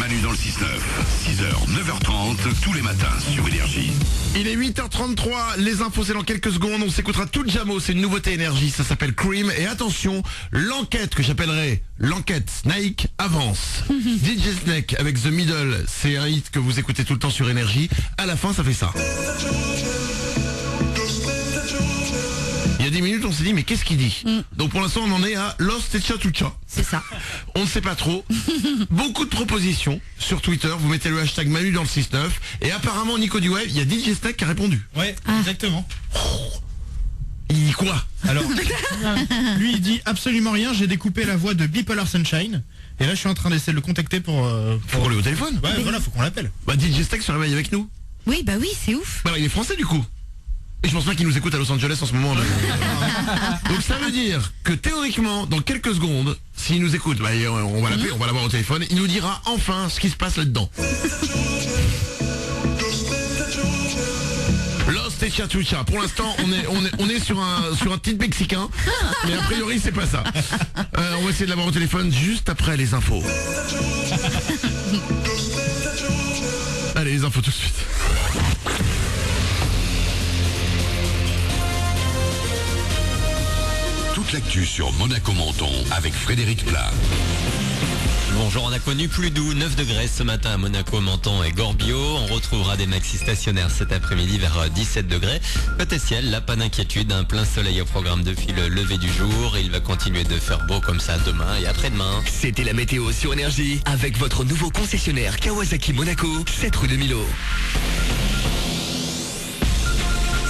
Manu dans le 6-9. 6h, 9h30, tous les matins sur Énergie. Il est 8h33, les infos c'est dans quelques secondes, on s'écoutera tout Jamo, c'est une nouveauté Énergie, ça s'appelle Cream. Et attention, l'enquête que j'appellerai l'enquête Snake avance. DJ Snake avec The Middle, c'est un hit que vous écoutez tout le temps sur Énergie. À la fin ça fait ça. Il y a 10 minutes on s'est dit mais qu'est-ce qu'il dit? Donc pour l'instant on en est à Lost et Chatucha. C'est ça. On ne sait pas trop. Beaucoup de propositions sur Twitter. Vous mettez le hashtag Manu dans le 6-9. Et apparemment, Nico du Web, il y a DJ Snake qui a répondu. Ouais, exactement. Il dit quoi? Alors, lui il dit absolument rien, j'ai découpé la voix de Bipolar Sunshine. Et là je suis en train d'essayer de le contacter pour le au téléphone. Ouais, voilà, faut qu'on l'appelle. Bah DJ Snake se réveille avec nous. Oui, bah oui, c'est ouf. Bah, il est français du coup. Et je pense pas qu'il nous écoute à Los Angeles en ce moment. Donc ça veut dire que théoriquement, dans quelques secondes, s'il nous écoute, bah, on va l'appeler, on va l'avoir au téléphone, il nous dira enfin ce qui se passe là-dedans. Lost et Chatucha. Pour l'instant, on est sur un titre mexicain, mais a priori c'est pas ça. On va essayer de l'avoir au téléphone juste après les infos. Allez, les infos tout de suite. Toute l'actu sur Monaco-Menton avec Frédéric Plat. Bonjour, on a connu plus doux, 9 degrés ce matin à Monaco, Menton et Gorbio. On retrouvera des maxis stationnaires cet après-midi vers 17 degrés. Côté ciel, là, pas d'inquiétude, un plein soleil au programme depuis le lever du jour. Il va continuer de faire beau comme ça demain et après-demain. C'était la météo sur Énergie avec votre nouveau concessionnaire Kawasaki Monaco, 7 rue de Milo.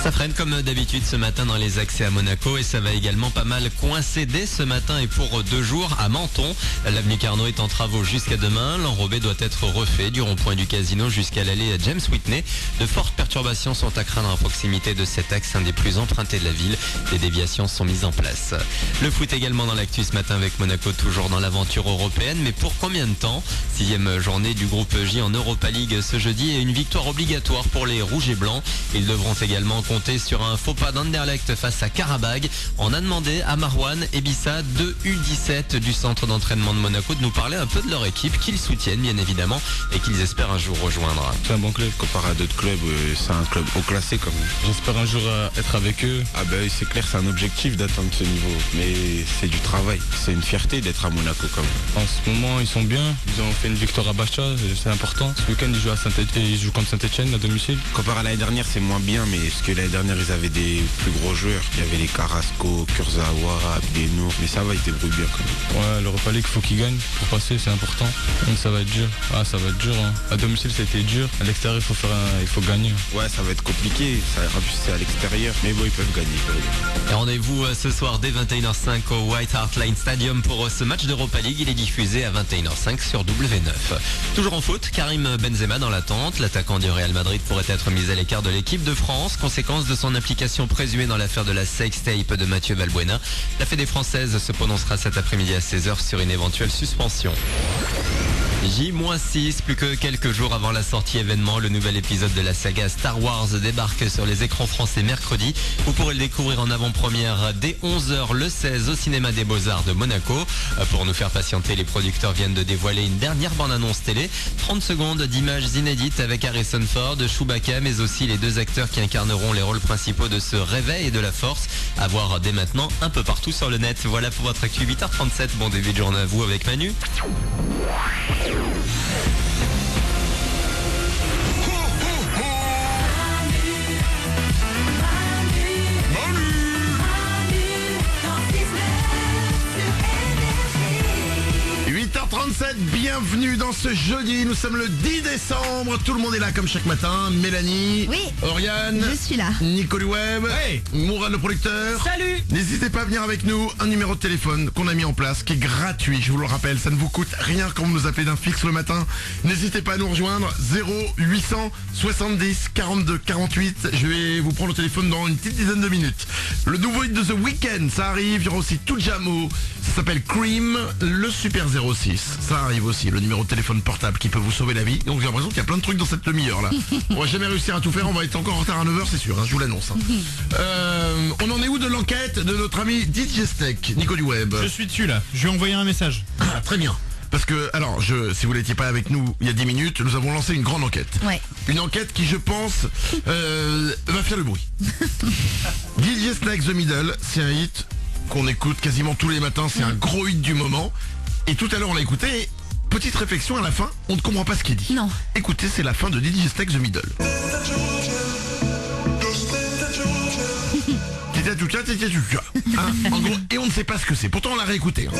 Ça freine comme d'habitude ce matin dans les accès à Monaco et ça va également pas mal coincer dès ce matin et pour 2 jours à Menton. L'avenue Carnot est en travaux jusqu'à demain. L'enrobé doit être refait du rond-point du Casino jusqu'à l'allée James Whitney. De fortes perturbations sont à craindre à proximité de cet axe, un des plus empruntés de la ville. Des déviations sont mises en place. Le foot également dans l'actu ce matin avec Monaco toujours dans l'aventure européenne. Mais pour combien de temps? 6e journée du groupe J en Europa League ce jeudi et une victoire obligatoire pour les Rouges et Blancs. Ils devront également compter sur un faux pas d'Anderlecht face à Karabag. On a demandé à Marwan et Bissa de U17 du centre d'entraînement de Monaco de nous parler un peu de leur équipe qu'ils soutiennent bien évidemment et qu'ils espèrent un jour rejoindre. C'est un bon club comparé à d'autres clubs, c'est un club haut classé quand même. J'espère un jour être avec eux. Ah ben c'est clair, c'est un objectif d'atteindre ce niveau, mais c'est du travail. C'est une fierté d'être à Monaco quand même. En ce moment ils sont bien, ils ont fait une victoire à Bacha, c'est important. Ce week-end ils jouent contre Saint-Etienne à domicile. Comparé à l'année dernière c'est moins bien, mais parce que l'année dernière ils avaient des plus gros joueurs. Il y avait les Carrasco, Kurzawa, Benour, mais ça va, ils débrouillent bien quand même. Ouais, l'Europa League faut qu'ils gagnent pour passer, c'est important. Donc ça va être dur. Ah ça va être dur. Hein. À domicile c'était dur. À l'extérieur il faut gagner. Ouais, ça va être compliqué. En plus c'est à l'extérieur, mais bon ils peuvent gagner. Et rendez-vous ce soir dès 21h05 au White Hart Lane Stadium pour ce match d'Europa League. Il est diffusé à 21h05 sur W9. Toujours en foot, Karim Benzema dans l'attente. L'attaquant du Real Madrid pourrait être mis à l'écart de l'équipe de France. Conséquence de son implication présumée dans l'affaire de la sextape de Mathieu Valbuena. La Fédé française se prononcera cet après-midi à 16h sur une éventuelle suspension. J-6, plus que quelques jours avant la sortie événement, le nouvel épisode de la saga Star Wars débarque sur les écrans français mercredi. Vous pourrez le découvrir en avant-première dès 11h le 16 au cinéma des Beaux-Arts de Monaco. Pour nous faire patienter, les producteurs viennent de dévoiler une dernière bande-annonce télé. 30 secondes d'images inédites avec Harrison Ford, Chewbacca, mais aussi les 2 acteurs qui incarneront les rôles principaux de ce réveil et de la force. À voir dès maintenant un peu partout sur le net. Voilà pour votre actu 8h37. Bon début de journée à vous avec Manu. Bienvenue dans ce jeudi, nous sommes le 10 décembre, tout le monde est là comme chaque matin, Mélanie, Oui. Oriane, Je suis là. Nico du Web, Ouais. Mourad le producteur. Salut. N'hésitez pas à venir avec nous, un numéro de téléphone qu'on a mis en place, qui est gratuit, je vous le rappelle, ça ne vous coûte rien quand vous nous appelez d'un fixe le matin. N'hésitez pas à nous rejoindre, 0800 70 42 48, je vais vous prendre le téléphone dans une petite dizaine de minutes. Le nouveau hit de The Weeknd, ça arrive, il y aura aussi tout Jamo, ça s'appelle Cream, le Super 06, ça arrive aussi, le numéro de téléphone portable qui peut vous sauver la vie. Donc j'ai l'impression qu'il y a plein de trucs dans cette demi-heure là. On va jamais réussir à tout faire, on va être encore en retard à 9h c'est sûr, je vous l'annonce. On en est où de l'enquête de notre ami DJ Snake, Nico du Web? Je suis dessus là, je lui ai envoyé un message. Ah, très bien. Parce que, alors, si vous n'étiez pas avec nous il y a 10 minutes, nous avons lancé une grande enquête. Ouais. Une enquête qui, je pense, va faire le bruit. DJ Snake The Middle, c'est un hit qu'on écoute quasiment tous les matins, c'est un gros hit du moment. Et tout à l'heure on l'a écouté, et petite réflexion à la fin, on ne comprend pas ce qu'il dit. Non. Écoutez, c'est la fin de DJ Snake The Middle. Hein, en gros, et on ne sait pas ce que c'est, pourtant on l'a réécouté. Hein.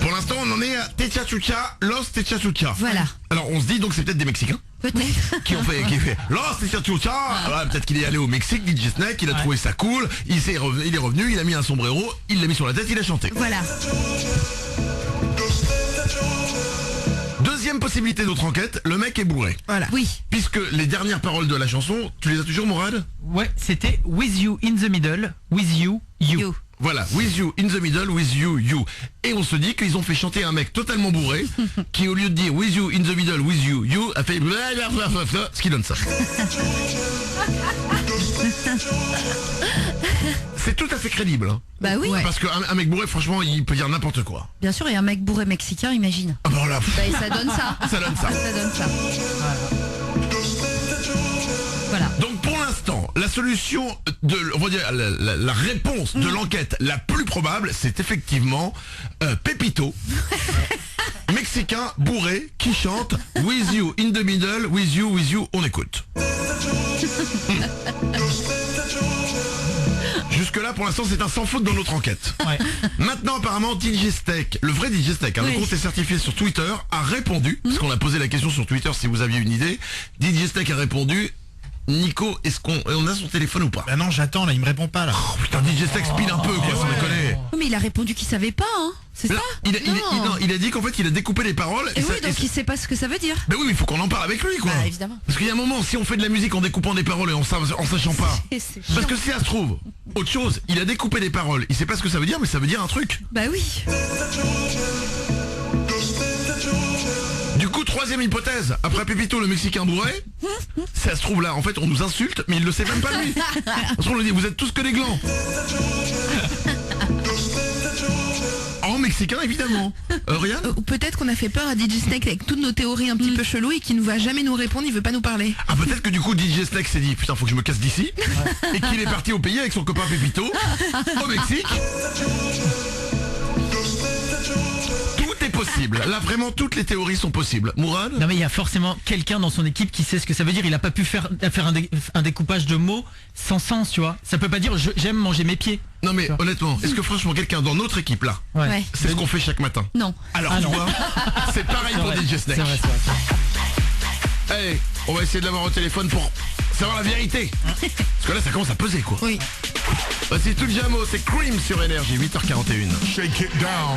Pour l'instant on en est à Techachucha, Los Techachucha. Voilà. Alors on se dit donc c'est peut-être des Mexicains Peut-être. qui fait Los Techachucha. Voilà, peut-être qu'il est allé au Mexique, DJ Snake, il a trouvé ça cool, il est revenu, il a mis un sombrero, il l'a mis sur la tête, il a chanté. Voilà. Deuxième possibilité d'autre enquête, le mec est bourré. Voilà. Oui. Puisque les dernières paroles de la chanson, tu les as toujours, Mourad? Ouais, c'était With You in the Middle, With You, You. Voilà, With You in the Middle, With You, You. Et on se dit qu'ils ont fait chanter un mec totalement bourré, qui au lieu de dire With You in the Middle, With You, You, a fait ce qui donne ça. C'est tout à fait crédible. Hein. Bah oui. Ouais. Parce qu'un mec bourré, franchement, il peut dire n'importe quoi. Bien sûr, et un mec bourré mexicain, imagine. Ah bah voilà. Bah, et ça donne ça. Ça donne ça. Ça donne ça. Voilà. Donc pour l'instant, la solution on va dire la réponse de l'enquête la plus probable, c'est effectivement Pépito, mexicain bourré qui chante With You in the Middle, With You, on écoute. Jusque-là, pour l'instant, c'est un sans faute dans notre enquête. Ouais. Maintenant, apparemment, DJ Steak, le vrai DJ Steak, le compte est certifié sur Twitter, a répondu, parce qu'on a posé la question sur Twitter si vous aviez une idée. DJ Steak a répondu, Nico, est-ce qu'on a son téléphone ou pas? Bah non, j'attends là, il me répond pas là. Oh putain, DJ Steak spin un peu, quoi, sans déconner. Oui, mais il a répondu qu'il savait pas, hein. C'est ça? Il a dit qu'en fait, il a découpé les paroles. Et oui, donc il sait pas ce que ça veut dire. Ben oui, mais il faut qu'on en parle avec lui, quoi. Bah, évidemment. Parce qu'il y a un moment, si on fait de la musique en découpant des paroles et en sachant pas. C'est Parce que si ça se trouve, autre chose, il a découpé les paroles, il sait pas ce que ça veut dire, mais ça veut dire un truc. Bah oui. Du coup, troisième hypothèse, après Pépito, le Mexicain bourré, ça se trouve là, en fait, on nous insulte, mais il le sait même pas lui. Parce qu'on lui dit, vous êtes tous que des glands. En mexicain, évidemment. Rian? Ou peut-être qu'on a fait peur à DJ Snake avec toutes nos théories un petit peu cheloues et qu'il ne va jamais nous répondre, il veut pas nous parler. Ah, peut-être que du coup DJ Snake s'est dit putain, faut que je me casse d'ici, et qu'il est parti au pays avec son copain Pépito au Mexique. Tout est possible. Là vraiment toutes les théories sont possibles. Mourad? Non mais il y a forcément quelqu'un dans son équipe qui sait ce que ça veut dire. Il a pas pu faire un découpage de mots sans sens, tu vois. Ça peut pas dire j'aime manger mes pieds. Non mais honnêtement, est-ce que franchement quelqu'un dans notre équipe là, Ouais. c'est ce qu'on fait chaque matin? Non. Alors tu vois, c'est pareil pour DJ Snake. C'est vrai. Allez, on va essayer de l'avoir au téléphone pour savoir la vérité. Parce que là ça commence à peser quoi. Oui. Voici tout le Jamo, c'est Cream sur Énergie, 8h41. Shake it down.